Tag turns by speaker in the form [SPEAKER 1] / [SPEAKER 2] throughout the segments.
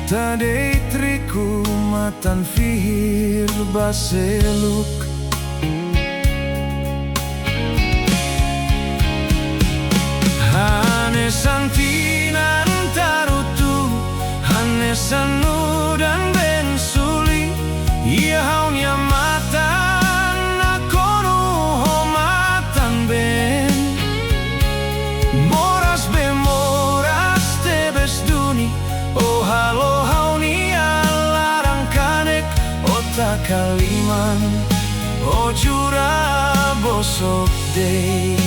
[SPEAKER 1] Tadei triku matan fihir baseluk. Hanesan tinan tarutu, hanesan nudan ben suli. Ia haunya matan nakonu homatan ben. Moras be moras tebes duni. Oh halo haunia larang kanek otak kaliman. Oh jura bosok dei.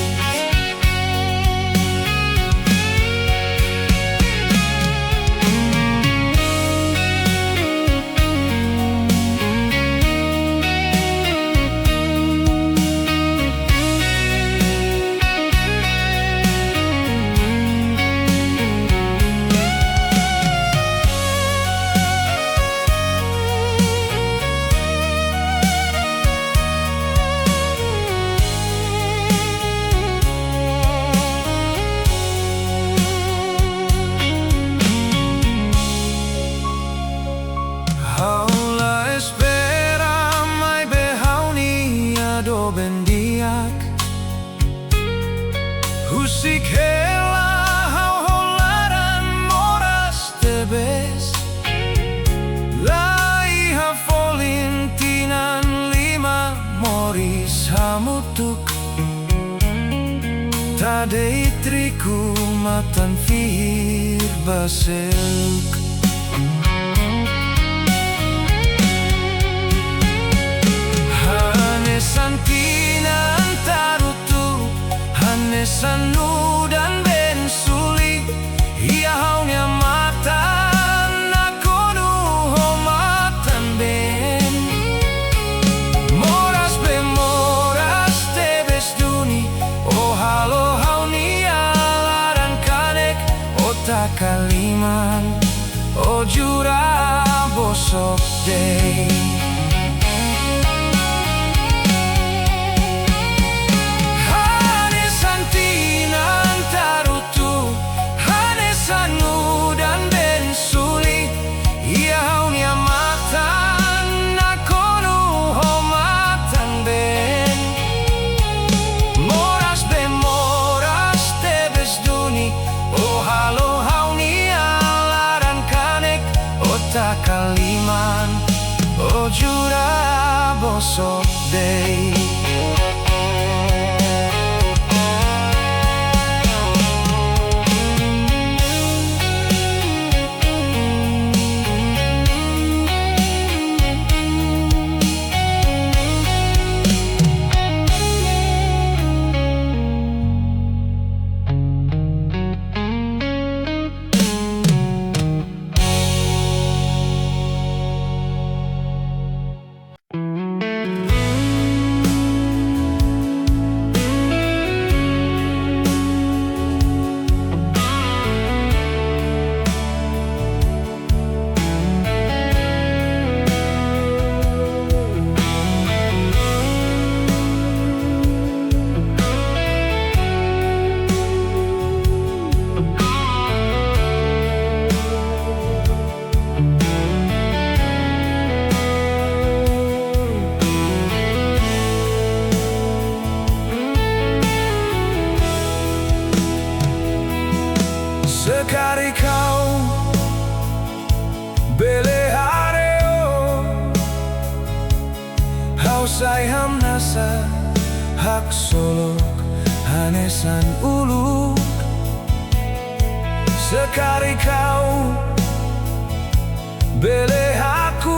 [SPEAKER 1] Haula espera mai behaunia do bendiak. Husik hela hau holaran moras tebes. Lai ha volintinan lima moris hamutuk. Tadei triku matan fihir baseluk. Hanesan tinan tarutu, hanesan nudan ben suli. Ia haunya matan nakonu homatan ben. Moras be moras tebes duni. Oh halo haunia larang kanek otak kaliman. Oh jura bosok dei. Kaliman, oh jura bosok dei. Sekali kau bele hareo, hau sayham nasa hak solok hanesan uluk. Sekali kau bele aku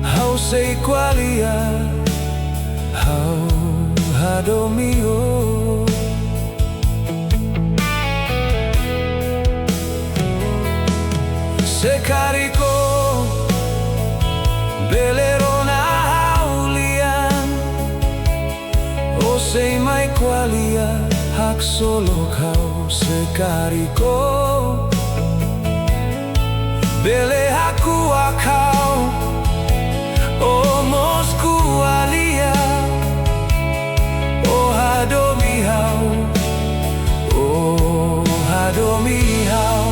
[SPEAKER 1] hau sei qualia hau hadomio. Sekariko belerona haulian. O sei mai qualia hak solo kau. Sekariko bele aku akau. O mosku alia. O hadomi hau. O hadomi hau.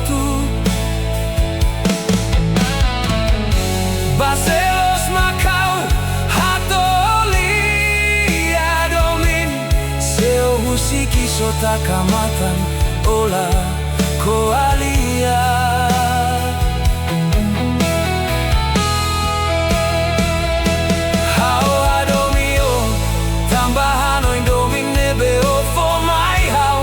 [SPEAKER 1] tu. Baselos Macau hatolia domin, seo husiki sota kamatan ola koalia. Hau adomio tambahan oin domin nebeo for my hau.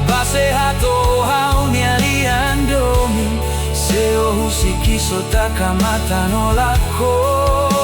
[SPEAKER 1] Base hato hau nialian domin, seo husiki sota kamatan ola koalia.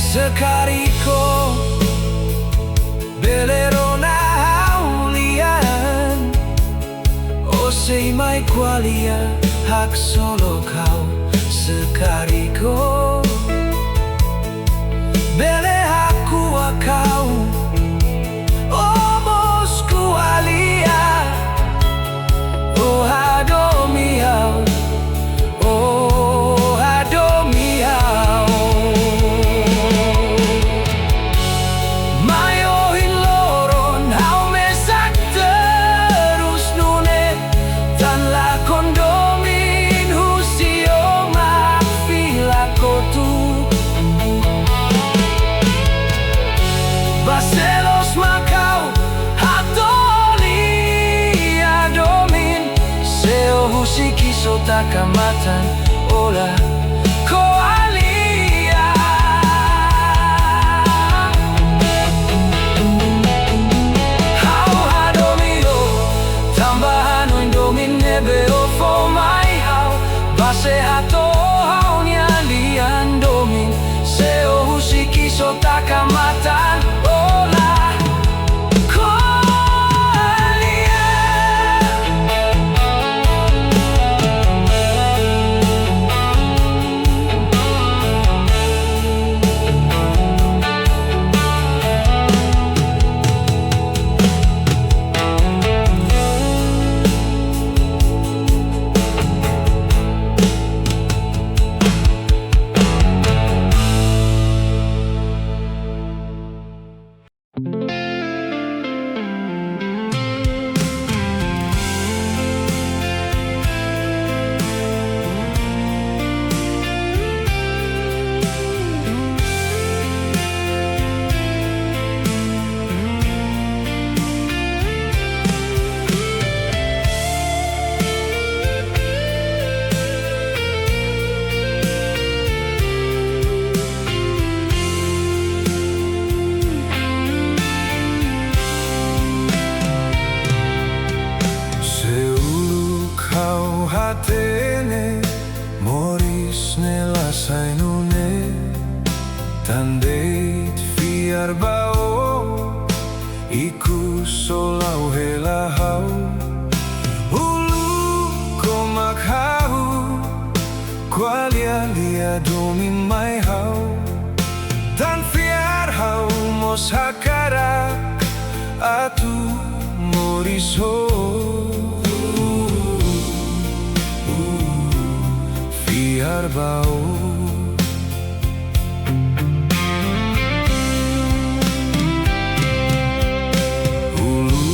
[SPEAKER 1] Sekariko belerona haulian, osei mai qualia hak solo kau. Sekariko bele haku akau, omos qualia. Oh hadomiau, oh hadomiau. Baselos Macau hatolia domin, seo husiki sota kamatan ola koalia. Hau hadomio tambahan oin domin nebeo for my hau. Base hato hau nialian domin, seo husiki sota kamatan ola koalia. Hatene moris nella sainune, tandeit fiar bao iku solau helahau. Ulu komak hau qualia lia domin mai hau, tan fiar hau mos hakarak atu moris ho. Fiar bau ulu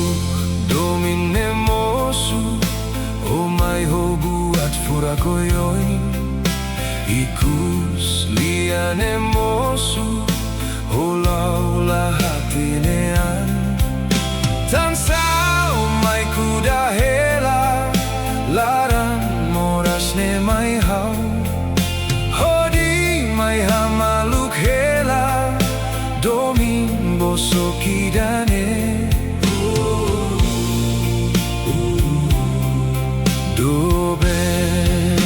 [SPEAKER 1] domin nemosu, o mai hobu at furakoyoin, ikus lian emosu, ola hatinean. Tansa o mai kuda hela laran moras ne mai hau. Mai hamaluk hela domin bosokidane. Doben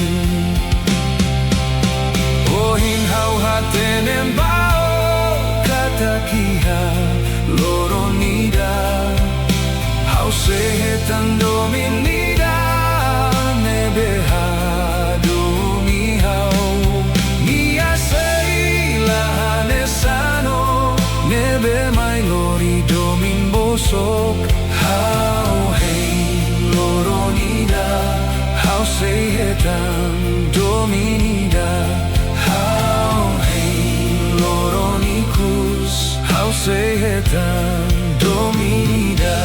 [SPEAKER 1] ohin hau hatenem bao katakiha loronida, hau sehetan dominida. hetan dominida.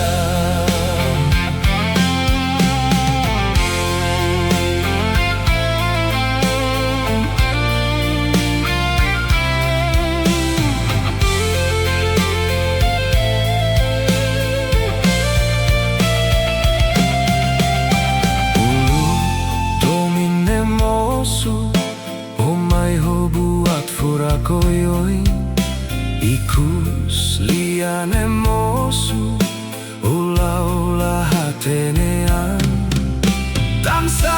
[SPEAKER 1] Koyoi ikus liane mosu ula-ula hatenean tangsa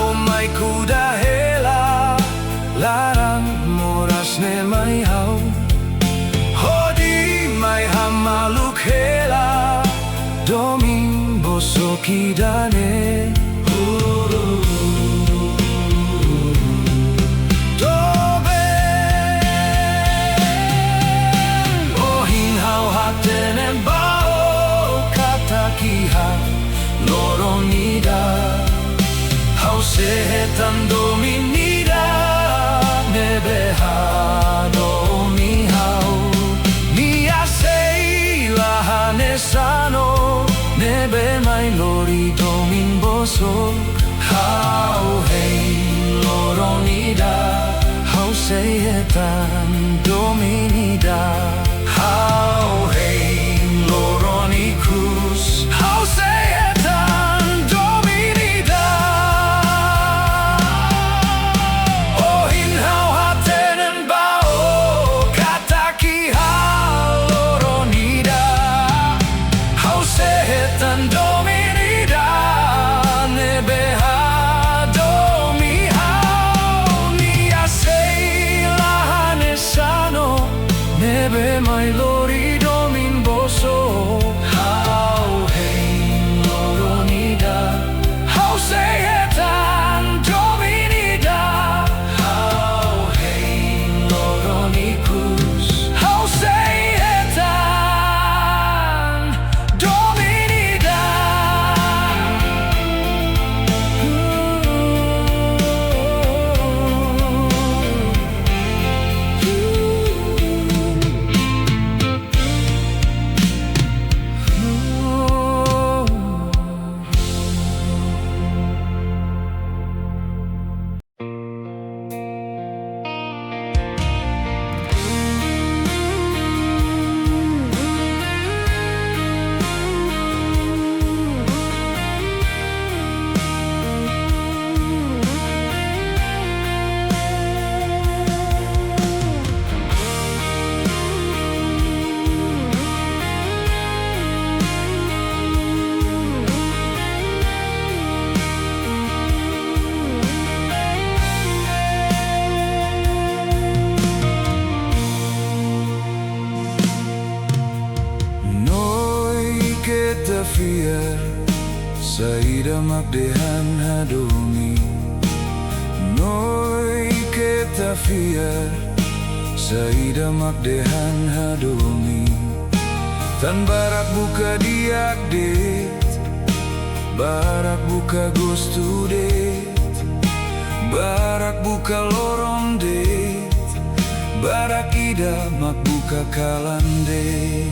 [SPEAKER 1] omai kuda hela larang moras ne mai hau hodi mai hamaluk hela domin bosoki dane Sehetan dominida nebeha domi hau Nia sei lahane sano nebe mai lori domin boso Hau hei loronida Hau sehetan dominida Hau hei loronikus Hau sehetan dominida Nebe mai lori domin boso Hau hei loronida Hau sehetan dominida Hau hei loronikus Hau sehetan dominida Fier saida magdehan hadomi Noi kita fier saida magdehan hadomi Tan barak buka diak det Barak buka gostu det Barak buka lorong det Barak ida mak buka kalan det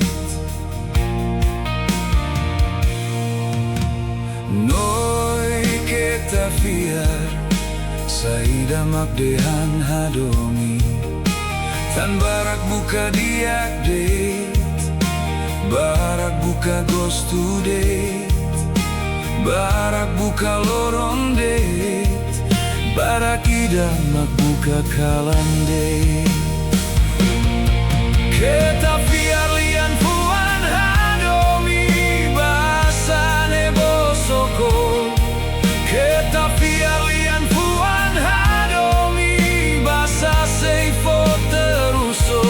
[SPEAKER 1] Noi kita fiar saida magdehan hadomi Tan barak buka diak det Barak buka gostu det Barak buka lorong det Barak ida mak buka kalan det Kita fiar lian fuan hadomi basane bosoko Kita fiar lian fuan hadomi basa seifo teruso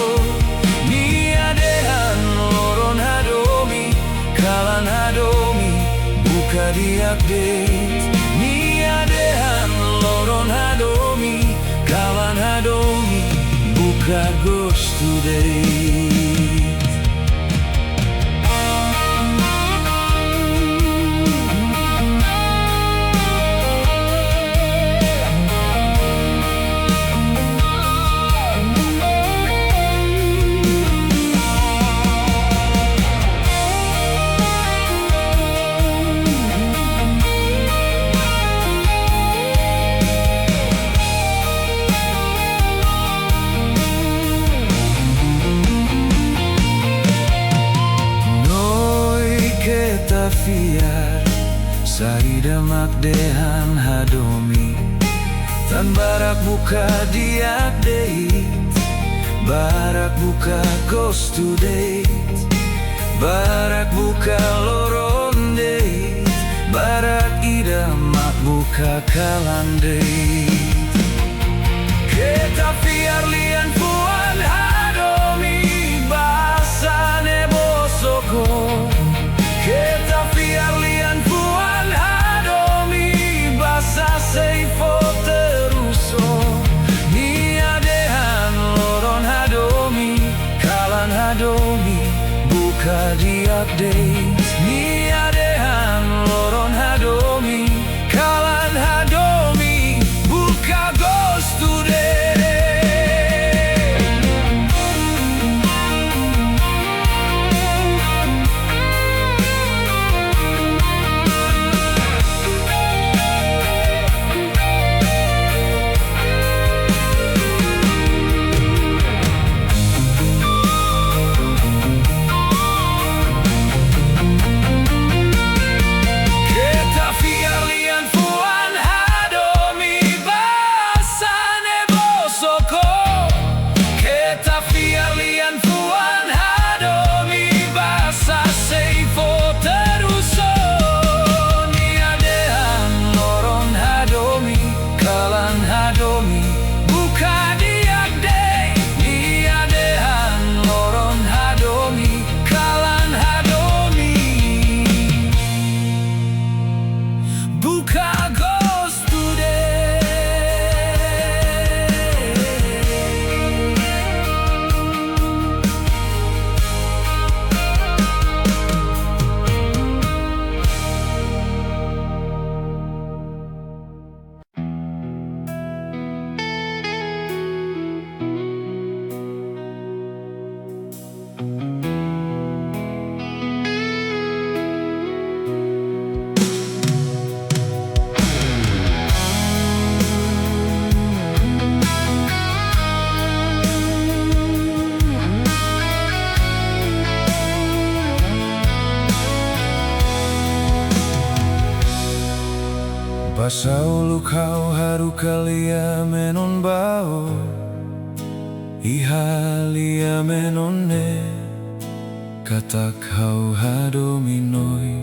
[SPEAKER 1] Nia dehan loron hadomi kalan hadomi buka diak det Nia dehan loron hadomi kalan hadomi buka gostu det mak dehan hadomi tan barak buka diak date, barak buka ghost to date, barak buka loron date, barak ida mak buka kalan date. Kita fiar lian puan hadomi bahasa nebo soko. Kita fiar lian puan hadomi bahasa seifo teruso. Nia dehan loron hadomi kalan hadomi buka di update. Nia dehan loron hadomi kalan hadomi buka ghost today. Basau kau haru kalia menon bao ihalia menone kata kau hadomi noi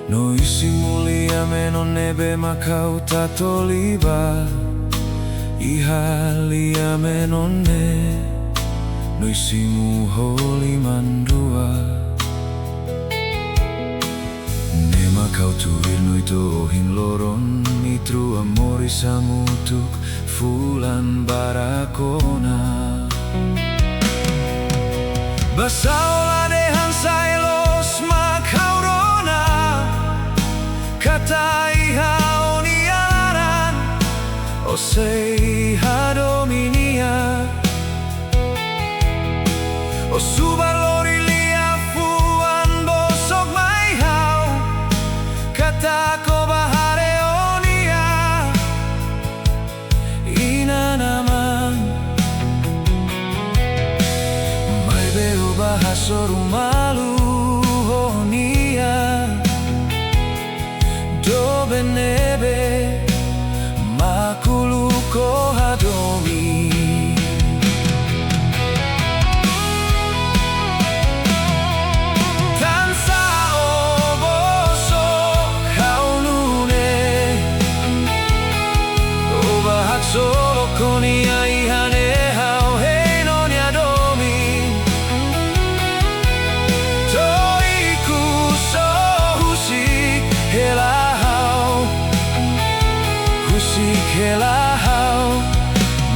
[SPEAKER 1] noi simulia menone be makau tatoliba ihalia menone noi simu holi mandua. Kau tuir no ito ohin loron mitru amori samutuk fulan barakona. Basaola dehan sailos makaurona kata iha oniaran osei hadominia o subalori ko bahare onia ina naman mai beo bahasoru malu onia do benebe makulu ko hadomi. Solo con ia ihane hau hei non yadomi toiku so husik hela hau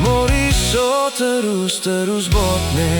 [SPEAKER 1] mori so terus botne.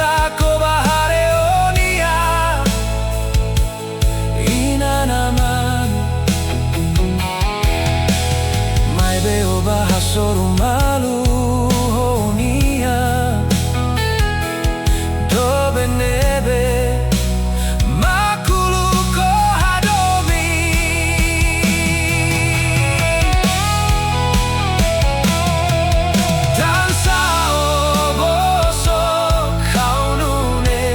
[SPEAKER 1] Tako bahari onia ina naman May beo bahasoru malu onia Dobe nebe makulu ko hadomi Tansa oboso kaunune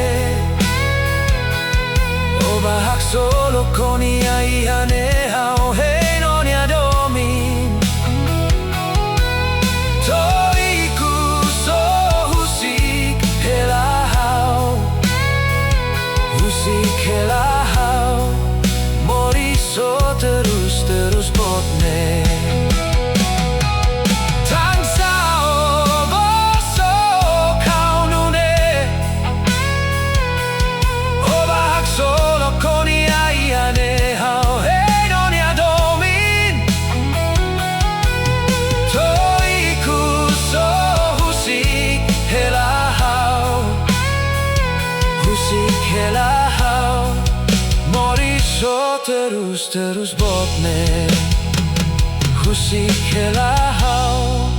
[SPEAKER 1] Obahak solo konia ihane hao heino ni adomin Toiku so husik helahau Husik helahau Mori so terus botne Tansa oboso kaunune Obahak solo konia ihane hao heino ni adomin Toiku so husik helahau Husik helahau Mori so terus botne Husik helahau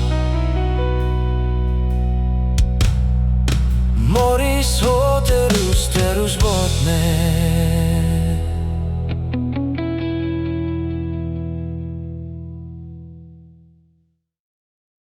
[SPEAKER 1] Mori so terus botne